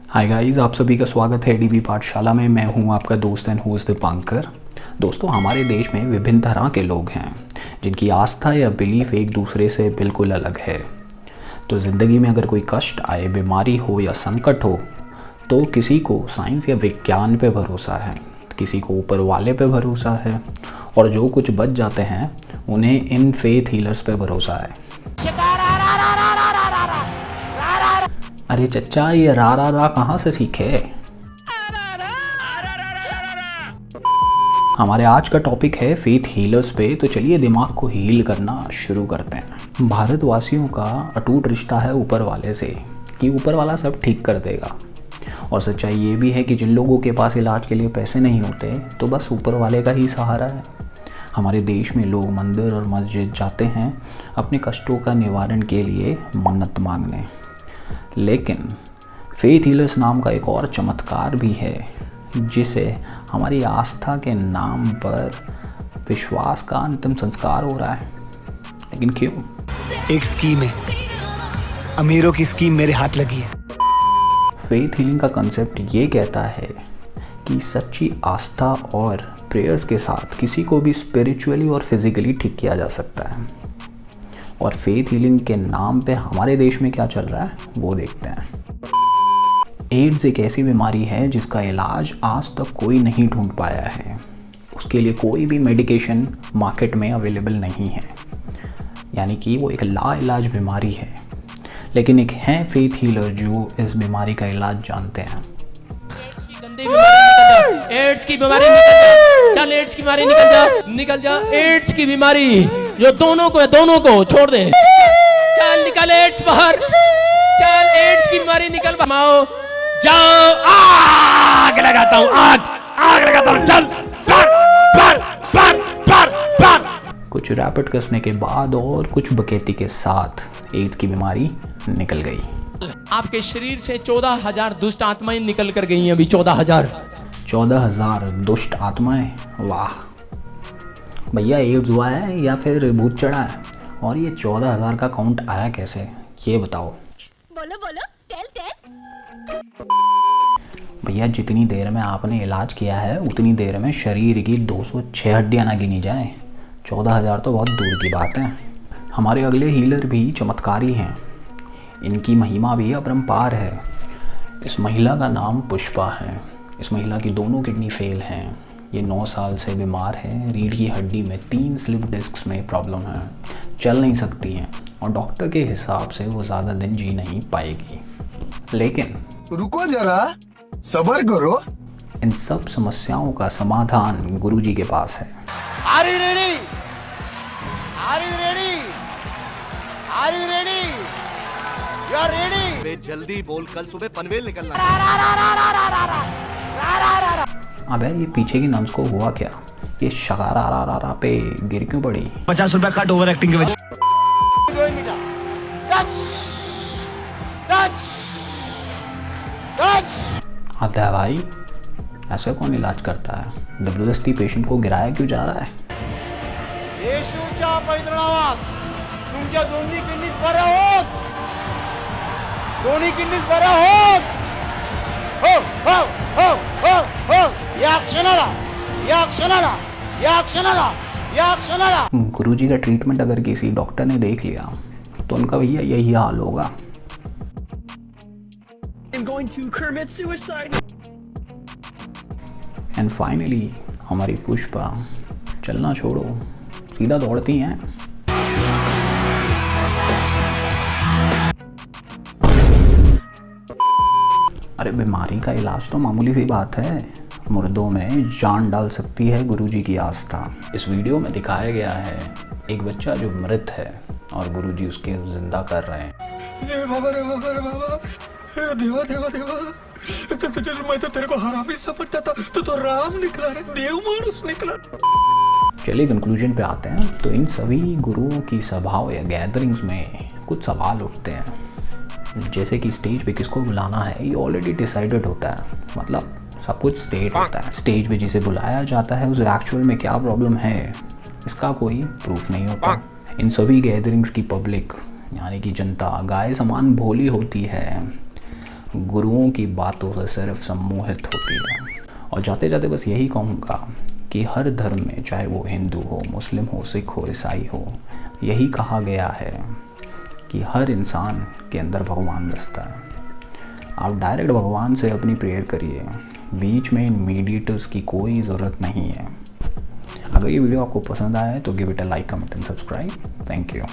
Hi guys, आप सभी का स्वागत है डीबी पाठशाला में। मैं हूं आपका दोस्त एंड होस्ट दीपांकर। दोस्तों, हमारे देश में विभिन्न तरह के लोग हैं जिनकी आस्था या बिलीफ एक दूसरे से बिल्कुल अलग है। तो ज़िंदगी में अगर कोई कष्ट आए, बीमारी हो या संकट हो, तो किसी को साइंस या विज्ञान पे भरोसा है, किसी को ऊपर वाले पे भरोसा है, और जो कुछ बच जाते हैं उन्हें इन फेथ हीलर्स पे भरोसा है। अरे चच्चा, ये रा रा रा कहाँ से सीखे? हमारे आज का टॉपिक है फेथ हीलर्स पे। तो चलिए दिमाग को हील करना शुरू करते हैं। भारतवासियों का अटूट रिश्ता है ऊपर वाले से कि ऊपर वाला सब ठीक कर देगा। और सच्चाई ये भी है कि जिन लोगों के पास इलाज के लिए पैसे नहीं होते, तो बस ऊपर वाले का ही सहारा है। हमारे देश में लोग मंदिर और मस्जिद जाते हैं अपने कष्टों का निवारण के लिए मन्नत मांगने। लेकिन फेथ हीलर्स नाम का एक और चमत्कार भी है, जिसे हमारी आस्था के नाम पर विश्वास का अंतिम संस्कार हो रहा है। लेकिन क्यों? एक स्कीम है, अमीरों की स्कीम मेरे हाथ लगी है। फेथ हीलिंग का कंसेप्ट ये कहता है कि सच्ची आस्था और प्रेयर्स के साथ किसी को भी स्पिरिचुअली और फिजिकली ठीक किया जा सकता है। और फेथ हीलिंग के नाम पे हमारे देश में क्या चल रहा है वो देखते हैं। एड्स एक ऐसी बीमारी है जिसका इलाज आज तक कोई नहीं ढूंढ पाया है। उसके लिए कोई भी मेडिकेशन मार्केट में अवेलेबल नहीं है, यानी कि वो एक लाइलाज बीमारी है। लेकिन एक हैं फेथ हीलर जो इस बीमारी का इलाज जानते हैं। एड्स की बीमारी निकल जा, चल एड्स की बीमारी निकल जा एड्स की बीमारी जो दोनों को छोड़ दे। चल निकल एड्स बाहर, चल एड्स की बीमारी निकल माओ जाओ। आग लगाता हूँ, आग लगाता हूँ, चल पर कुछ रैपिड कसने के बाद और कुछ बकेती के साथ एड्स की बीमारी निकल गई। आपके शरीर से 14,000 दुष्ट आत्माएं निकल कर गई हैं। अभी 14,000 दुष्ट आत्माएं। वाह भैया, एड्स हुआ है या फिर भूत चढ़ा है? और ये 14,000 का काउंट आया कैसे, ये बताओ। बोलो टेल। भैया, जितनी देर में आपने इलाज किया है उतनी देर में शरीर की 206 हड्डियाँ ना गिनी जाए। 14,000 तो बहुत दूर की बात है। हमारे अगले हीलर भी चमत्कारी हैं। इनकी महिमा भी अपरंपार है। इस महिला का नाम पुष्पा है। इस महिला की दोनों किडनी फेल हैं। ये 9 साल से बीमार है। रीढ़ की हड्डी में 3 स्लिप डिस्क्स में प्रॉब्लम है, चल नहीं सकती हैं, और डॉक्टर के हिसाब से वो ज़्यादा दिन जी नहीं पाएगी। लेकिन रुको जरा, सब्र करो। इन सब समस्याओं का समाधान गुरुजी के पास है। Are you ready? Are you ready? Are you ready? You are ready? बे जल्दी बोल, कल सुबह पनवेल निकलना। अबे ये पीछे की नम्स को हुआ क्या? ये शगारा पे गिर क्यों पड़ी? 50 रुपया कट ओवर एक्टिंग के वजह। आता है भाई, ऐसे कौन इलाज करता है? जबरदस्ती पेशेंट को गिराया क्यों जा रहा है? येशूच्या पैदनावात तुमच्या दोन्ही किडनीत बऱ्या होत, दोन्ही किडनीत बऱ्या होत। हो हो हो हो हो, या क्षणाला गुरुजी का ट्रीटमेंट अगर किसी डॉक्टर ने देख लिया तो उनका भैया यही हाल होगा। एंड फाइनली हमारी पुष्पा चलना छोड़ो, सीधा दौड़ती हैं। अरे बीमारी का इलाज तो मामूली सी बात है, मुर्दों में जान डाल सकती है गुरुजी की आस्था। इस वीडियो में दिखाया गया है एक बच्चा जो मृत है और गुरुजी उसके जिंदा कर रहे हैं। रे बाबा देवा मैं तो तेरे को हरामी समझता था, तू तो राम निकला रे, देव मानुस निकला। चलिए कंक्लूजन पे आते हैं। तो इन सभी गुरुओं की सभाओं या गैदरिंग्स में कुछ सवाल उठते हैं, जैसे कि स्टेज पे किसको बुलाना है ये ऑलरेडी डिसाइडेड होता है, मतलब सब कुछ स्टेट होता है। स्टेज पे जिसे बुलाया जाता है उसे एक्चुअल में क्या प्रॉब्लम है इसका कोई प्रूफ नहीं होता। इन सभी गैदरिंग्स की पब्लिक यानी कि जनता गाय समान भोली होती है। गुरुओं की बातों से सिर्फ सम्मोहित होती है। और जाते जाते बस यही कहूँगा कि हर धर्म में, चाहे वो हिंदू हो, मुस्लिम हो, सिख हो, ईसाई हो, यही कहा गया है कि हर इंसान के अंदर भगवान बसता है। आप डायरेक्ट भगवान से अपनी प्रेयर करिए, बीच में इन मीडिएटर्स की कोई ज़रूरत नहीं है। अगर ये वीडियो आपको पसंद आया है तो give it a like, comment and subscribe. Thank you.